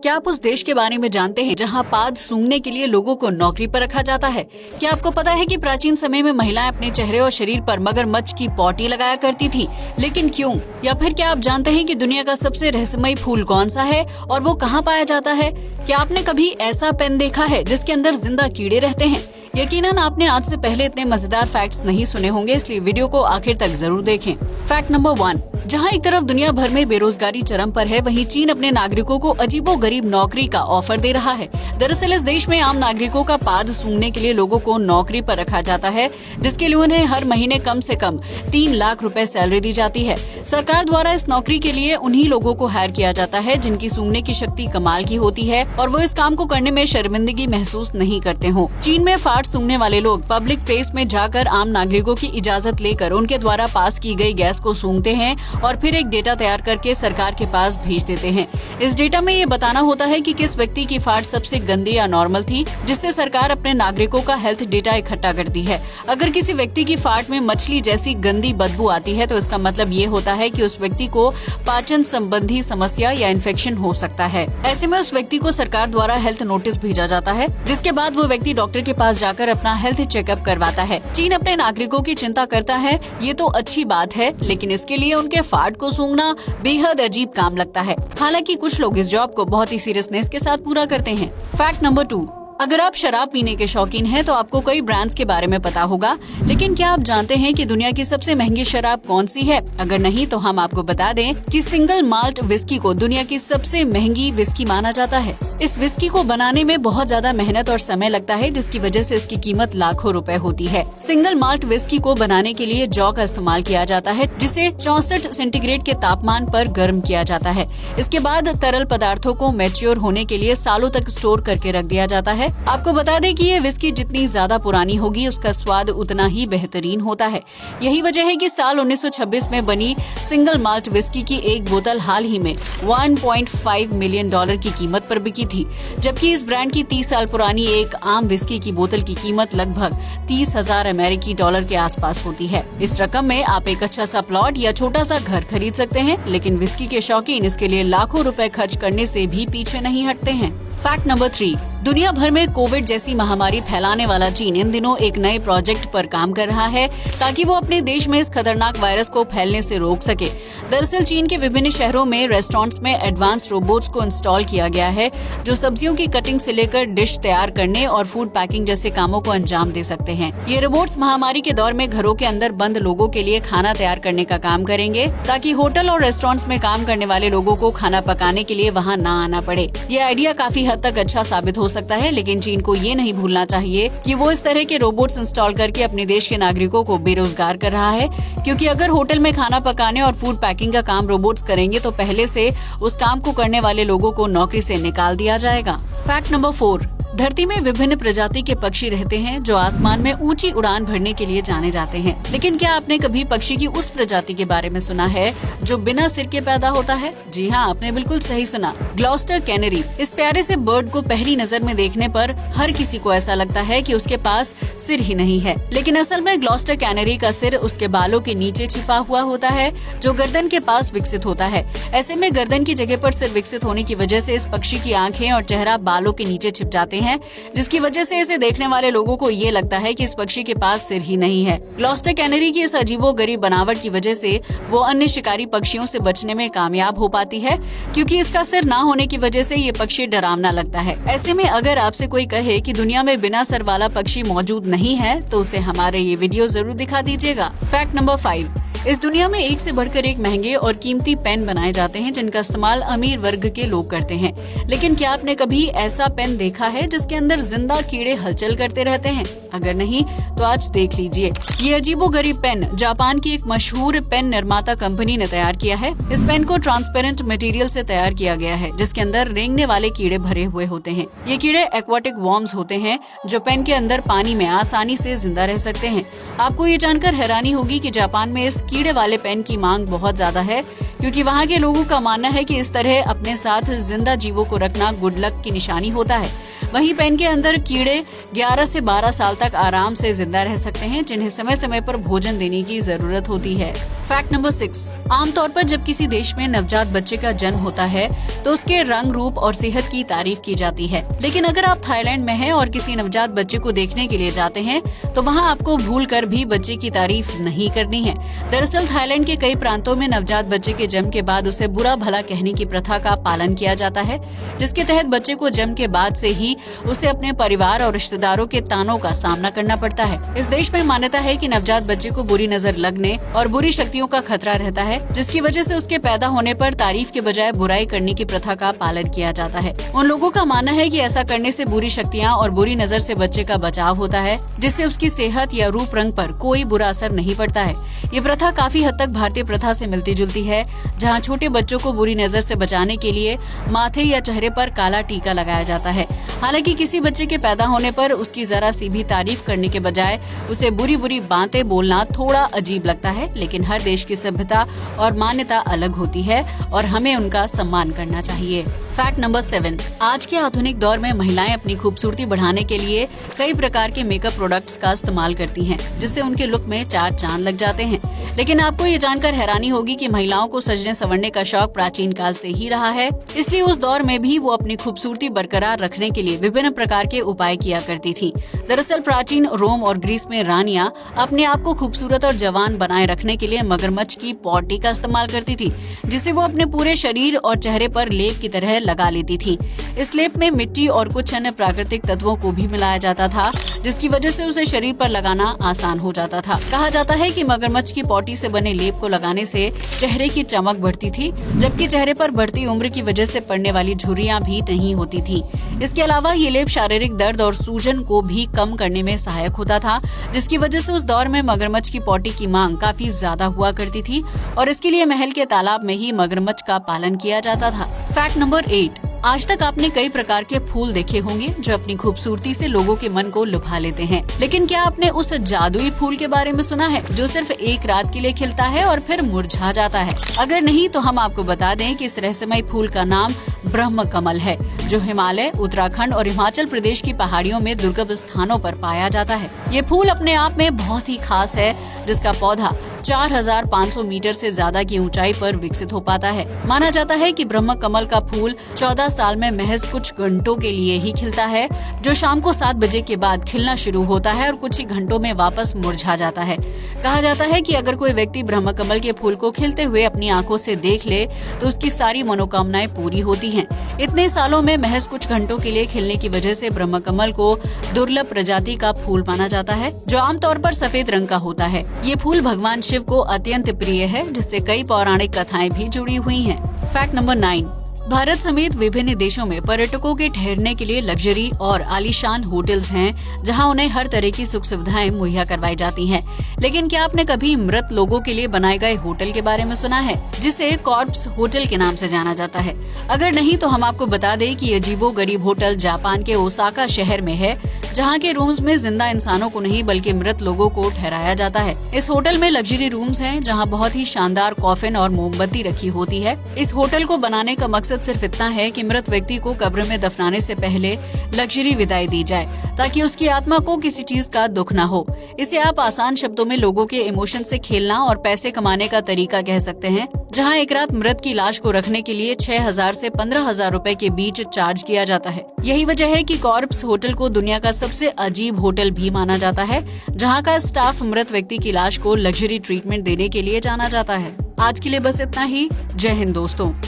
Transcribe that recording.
क्या आप उस देश के बारे में जानते हैं जहां पाद सूंघने के लिए लोगों को नौकरी पर रखा जाता है? क्या आपको पता है कि प्राचीन समय में महिलाएं अपने चेहरे और शरीर पर मगरमच्छ की पॉटी लगाया करती थी, लेकिन क्यों? या फिर क्या आप जानते हैं कि दुनिया का सबसे रहस्यमयी फूल कौन सा है और वो कहाँ पाया जाता है? क्या आपने कभी ऐसा पेन देखा है जिसके अंदर जिंदा कीड़े रहते हैं? यकीनन आपने आज से पहले इतने मजेदार फैक्ट्स नहीं सुने होंगे, इसलिए वीडियो को आखिर तक जरूर देखें। फैक्ट नंबर 1, जहां एक तरफ दुनिया भर में बेरोजगारी चरम पर है, वहीं चीन अपने नागरिकों को अजीबोगरीब नौकरी का ऑफर दे रहा है। दरअसल इस देश में आम नागरिकों का पाद सूंघने के लिए लोगों को नौकरी पर रखा जाता है, जिसके लिए उन्हें हर महीने कम से कम 3 लाख रुपए सैलरी दी जाती है। सरकार द्वारा इस नौकरी के लिए उन्हीं लोगों को हायर किया जाता है जिनकी सूंघने की शक्ति कमाल की होती है और वो इस काम को करने में शर्मिंदगी महसूस नहीं करते हो। चीन में फाड़ सूंघने वाले लोग पब्लिक प्लेस में जाकर आम नागरिकों की इजाजत लेकर उनके द्वारा पास की गई गैस को सूंघते हैं और फिर एक डेटा तैयार करके सरकार के पास भेज देते हैं। इस डेटा में ये बताना होता है कि किस व्यक्ति की फाड़ सबसे गंदी या नॉर्मल थी, जिससे सरकार अपने नागरिकों का हेल्थ डेटा इकट्ठा करती है। अगर किसी व्यक्ति की फाड़ में मछली जैसी गंदी बदबू आती है तो इसका मतलब ये होता है कि उस व्यक्ति को पाचन संबंधी समस्या या इन्फेक्शन हो सकता है। ऐसे में उस व्यक्ति को सरकार द्वारा हेल्थ नोटिस भेजा जाता है, जिसके बाद वो व्यक्ति डॉक्टर के पास जाकर अपना हेल्थ चेकअप करवाता है। चीन अपने नागरिकों की चिंता करता है, ये तो अच्छी बात है, लेकिन इसके लिए उनके फाड़ को सूंघना बेहद अजीब काम लगता है। हालांकि कुछ लोग इस जॉब को बहुत ही सीरियसनेस के साथ पूरा करते हैं। फैक्ट नंबर 2, अगर आप शराब पीने के शौकीन हैं तो आपको कई ब्रांड्स के बारे में पता होगा, लेकिन क्या आप जानते हैं कि दुनिया की सबसे महंगी शराब कौन सी है? अगर नहीं तो हम आपको बता दें कि सिंगल माल्ट विस्की को दुनिया की सबसे महंगी विस्की माना जाता है। इस विस्की को बनाने में बहुत ज्यादा मेहनत और समय लगता है, जिसकी वजह से इसकी कीमत लाखों रुपए होती है। सिंगल माल्ट विस्की को बनाने के लिए जौ का इस्तेमाल किया जाता है, जिसे 64 सेंटीग्रेड के तापमान पर गर्म किया जाता है। इसके बाद तरल पदार्थों को मैच्योर होने के लिए सालों तक स्टोर करके रख दिया जाता है। आपको बता दें कि ये विस्की जितनी ज्यादा पुरानी होगी उसका स्वाद उतना ही बेहतरीन होता है। यही वजह है कि साल 1926 में बनी सिंगल माल्ट विस्की की एक बोतल हाल ही में $1.5 मिलियन की कीमत पर बिकी थी, जबकि इस ब्रांड की 30 साल पुरानी एक आम विस्की की बोतल की कीमत लगभग 30,000 अमेरिकी डॉलर के आसपास होती है। इस रकम में आप एक अच्छा सा प्लॉट या छोटा सा घर खरीद सकते हैं, लेकिन विस्की के शौकीन इसके लिए लाखों रुपए खर्च करने से भी पीछे नहीं हटते हैं। फैक्ट नंबर 3, दुनिया भर में कोविड जैसी महामारी फैलाने वाला चीन इन दिनों एक नए प्रोजेक्ट पर काम कर रहा है ताकि वो अपने देश में इस खतरनाक वायरस को फैलने से रोक सके। दरअसल चीन के विभिन्न शहरों में रेस्टोरेंट्स में एडवांस रोबोट्स को इंस्टॉल किया गया है, जो सब्जियों की कटिंग से लेकर डिश तैयार करने और फूड पैकिंग जैसे कामों को अंजाम दे सकते हैं। ये रोबोट्स महामारी के दौर में घरों के अंदर बंद लोगों के लिए खाना तैयार करने का काम करेंगे, ताकि होटल और रेस्टोरेंट्स में काम करने वाले लोगों को खाना पकाने के लिए वहाँ न आना पड़े। ये आइडिया काफी हद तक अच्छा साबित हो सकता है, लेकिन चीन को ये नहीं भूलना चाहिए कि वो इस तरह के रोबोट्स इंस्टॉल करके अपने देश के नागरिकों को बेरोजगार कर रहा है, क्योंकि अगर होटल में खाना पकाने और फूड पैकिंग का काम रोबोट्स करेंगे तो पहले से उस काम को करने वाले लोगों को नौकरी से निकाल दिया जाएगा। फैक्ट नंबर 4, धरती में विभिन्न प्रजाति के पक्षी रहते हैं जो आसमान में ऊंची उड़ान भरने के लिए जाने जाते हैं, लेकिन क्या आपने कभी पक्षी की उस प्रजाति के बारे में सुना है जो बिना सिर के पैदा होता है? जी हाँ, आपने बिल्कुल सही सुना, ग्लॉस्टर कैनरी। इस प्यारे से बर्ड को पहली नजर में देखने पर हर किसी को ऐसा लगता है कि उसके पास सिर ही नहीं है, लेकिन असल में ग्लॉस्टर कैनरी का सिर उसके बालों के नीचे छिपा हुआ होता है, जो गर्दन के पास विकसित होता है। ऐसे में गर्दन की जगह पर सिर विकसित होने की वजह से इस पक्षी की आंखें और चेहरा बालों के नीचे छिप जाते हैं, जिसकी वजह से इसे देखने वाले लोगों को ये लगता है कि इस पक्षी के पास सिर ही नहीं है। ग्लॉस्टर कैनरी की इस अजीबोगरीब बनावट की वजह से वो अन्य शिकारी पक्षियों से बचने में कामयाब हो पाती है, क्योंकि इसका सिर ना होने की वजह से ये पक्षी डरावना लगता है। ऐसे में अगर आपसे कोई कहे कि दुनिया में बिना सर वाला पक्षी मौजूद नहीं है तो उसे हमारे ये वीडियो जरूर दिखा दीजिएगा। फैक्ट नंबर 5, इस दुनिया में एक से बढ़कर एक महंगे और कीमती पेन बनाए जाते हैं जिनका इस्तेमाल अमीर वर्ग के लोग करते हैं, लेकिन क्या आपने कभी ऐसा पेन देखा है जिसके अंदर जिंदा कीड़े हलचल करते रहते हैं? अगर नहीं तो आज देख लीजिए। ये अजीबोगरीब पेन जापान की एक मशहूर पेन निर्माता कंपनी ने तैयार किया है। इस पेन को ट्रांसपेरेंट मटेरियल से तैयार किया गया है, जिसके अंदर रेंगने वाले कीड़े भरे हुए होते हैं। ये कीड़े एक्वाटिक वॉर्म्स होते हैं जो पेन के अंदर पानी में आसानी से जिंदा रह सकते हैं। आपको ये जानकर हैरानी होगी कि जापान में इस कीड़े वाले पेन की मांग बहुत ज्यादा है, क्योंकि वहाँ के लोगों का मानना है कि इस तरह अपने साथ जिंदा जीवों को रखना गुड लक की निशानी होता है। वहीं पेन के अंदर कीड़े 11 से 12 साल तक आराम से जिंदा रह सकते हैं, जिन्हें समय समय पर भोजन देने की जरूरत होती है। फैक्ट नंबर 6, आमतौर पर जब किसी देश में नवजात बच्चे का जन्म होता है तो उसके रंग, रूप और सेहत की तारीफ की जाती है। लेकिन अगर आप थाईलैंड में हैं और किसी नवजात बच्चे को देखने के लिए जाते हैं तो वहां आपको भूलकर भी बच्चे की तारीफ नहीं करनी है। दरअसल थाईलैंड के कई प्रांतों में नवजात बच्चे के जन्म के बाद उसे बुरा भला कहने की प्रथा का पालन किया जाता है, जिसके तहत बच्चे को जन्म के बाद से ही उसे अपने परिवार और रिश्तेदारों के तानों का सामना करना पड़ता है। इस देश में मान्यता है कि नवजात बच्चे को बुरी नजर लगने और बुरी शक्तियों का खतरा रहता है, जिसकी वजह से उसके पैदा होने पर तारीफ के बजाय बुराई करने की प्रथा का पालन किया जाता है। उन लोगों का मानना है कि ऐसा करने से बुरी शक्तियाँ और बुरी नजर से बच्चे का बचाव होता है, जिससे उसकी सेहत या रूप रंग पर कोई बुरा असर नहीं पड़ता है। ये प्रथा काफी हद तक भारतीय प्रथा से मिलती जुलती है, जहाँ छोटे बच्चों को बुरी नजर से बचाने के लिए माथे या चेहरे पर काला टीका लगाया जाता है। हालांकि किसी बच्चे के पैदा होने पर उसकी जरा सी भी तारीफ करने के बजाय उसे बुरी बुरी बातें बोलना थोड़ा अजीब लगता है, लेकिन हर देश की सभ्यता और मान्यता अलग होती है और हमें उनका सम्मान करना चाहिए। फैक्ट नंबर 7, आज के आधुनिक दौर में महिलाएं अपनी खूबसूरती बढ़ाने के लिए कई प्रकार के मेकअप प्रोडक्ट्स का इस्तेमाल करती हैं, जिससे उनके लुक में चार चांद लग जाते हैं। लेकिन आपको ये जानकर हैरानी होगी कि महिलाओं को सजने संवरने का शौक प्राचीन काल से ही रहा है, इसलिए उस दौर में भी वो अपनी खूबसूरती बरकरार रखने के लिए विभिन्न प्रकार के उपाय किया करती थी। दरअसल प्राचीन रोम और ग्रीस में रानियां अपने आप को खूबसूरत और जवान बनाए रखने के लिए मगरमच्छ की पॉटी का इस्तेमाल करती थी, जिसे वो अपने पूरे शरीर और चेहरे पर लेप की तरह लगा लेती थी। इस लेप में मिट्टी और कुछ अन्य प्राकृतिक तत्वों को भी मिलाया जाता था, जिसकी वजह से उसे शरीर पर लगाना आसान हो जाता था। कहा जाता है कि मगरमच्छ की पॉटी से बने लेप को लगाने से चेहरे की चमक बढ़ती थी, जबकि चेहरे पर बढ़ती उम्र की वजह से पड़ने वाली झुर्रियां भी नहीं होती थी। इसके अलावा ये लेप शारीरिक दर्द और सूजन को भी कम करने में सहायक होता था, जिसकी वजह से उस दौर में मगरमच्छ की पॉटी की मांग काफी ज्यादा हुआ करती थी और इसके लिए महल के तालाब में ही मगरमच्छ का पालन किया जाता था। फैक्ट नंबर 8, आज तक आपने कई प्रकार के फूल देखे होंगे जो अपनी खूबसूरती से लोगों के मन को लुभा लेते हैं, लेकिन क्या आपने उस जादुई फूल के बारे में सुना है जो सिर्फ एक रात के लिए खिलता है और फिर मुरझा जाता है? अगर नहीं तो हम आपको बता दें कि इस रहस्यमय फूल का नाम ब्रह्म कमल है, जो हिमालय, उत्तराखंड और हिमाचल प्रदेश की पहाड़ियों में दुर्गम स्थानों पर पाया जाता है। ये फूल अपने आप में बहुत ही खास है, जिसका पौधा 4500 मीटर से ज्यादा की ऊंचाई पर विकसित हो पाता है। माना जाता है कि ब्रह्म कमल का फूल 14 साल में महज कुछ घंटों के लिए ही खिलता है, जो शाम को 7 बजे के बाद खिलना शुरू होता है और कुछ ही घंटों में वापस मुरझा जाता है। कहा जाता है कि अगर कोई व्यक्ति ब्रह्म कमल के फूल को खिलते हुए अपनी आंखों से देख ले तो उसकी सारी मनोकामनाएं पूरी होती हैं। इतने सालों में महज कुछ घंटों के लिए खिलने की वजह से ब्रह्म कमल को दुर्लभ प्रजाति का फूल माना जाता है, जो आमतौर पर सफेद रंग का होता है। ये फूल भगवान शिव को अत्यंत प्रिय है, जिससे कई पौराणिक कथाएं भी जुड़ी हुई हैं। फैक्ट नंबर 9, भारत समेत विभिन्न देशों में पर्यटकों के ठहरने के लिए लग्जरी और आलीशान होटल्स हैं, जहां उन्हें हर तरह की सुख सुविधाएं मुहैया करवाई जाती हैं। लेकिन क्या आपने कभी मृत लोगों के लिए बनाए गए होटल के बारे में सुना है, जिसे कॉर्प्स होटल के नाम से जाना जाता है? अगर नहीं तो हम आपको बता दें कि ये अजीबोगरीब होटल जापान के ओसाका शहर में है, जहाँ के रूम्स में जिंदा इंसानों को नहीं बल्कि मृत लोगों को ठहराया जाता है। इस होटल में लग्जरी रूम्स हैं, जहाँ बहुत ही शानदार कॉफिन और मोमबत्ती रखी होती है। इस होटल को बनाने का मकसद सिर्फ इतना है कि मृत व्यक्ति को कब्र में दफनाने से पहले लग्जरी विदाई दी जाए, ताकि उसकी आत्मा को किसी चीज का दुख न हो। इसे आप आसान शब्दों में लोगों के इमोशन से खेलना और पैसे कमाने का तरीका कह सकते हैं, जहां एक रात मृत की लाश को रखने के लिए 6000 से 15000 रुपए के बीच चार्ज किया जाता है। यही वजह है कि कॉर्प्स होटल को दुनिया का सबसे अजीब होटल भी माना जाता है, जहां का स्टाफ मृत व्यक्ति की लाश को लग्जरी ट्रीटमेंट देने के लिए जाना जाता है। आज के लिए बस इतना ही। जय हिंद दोस्तों।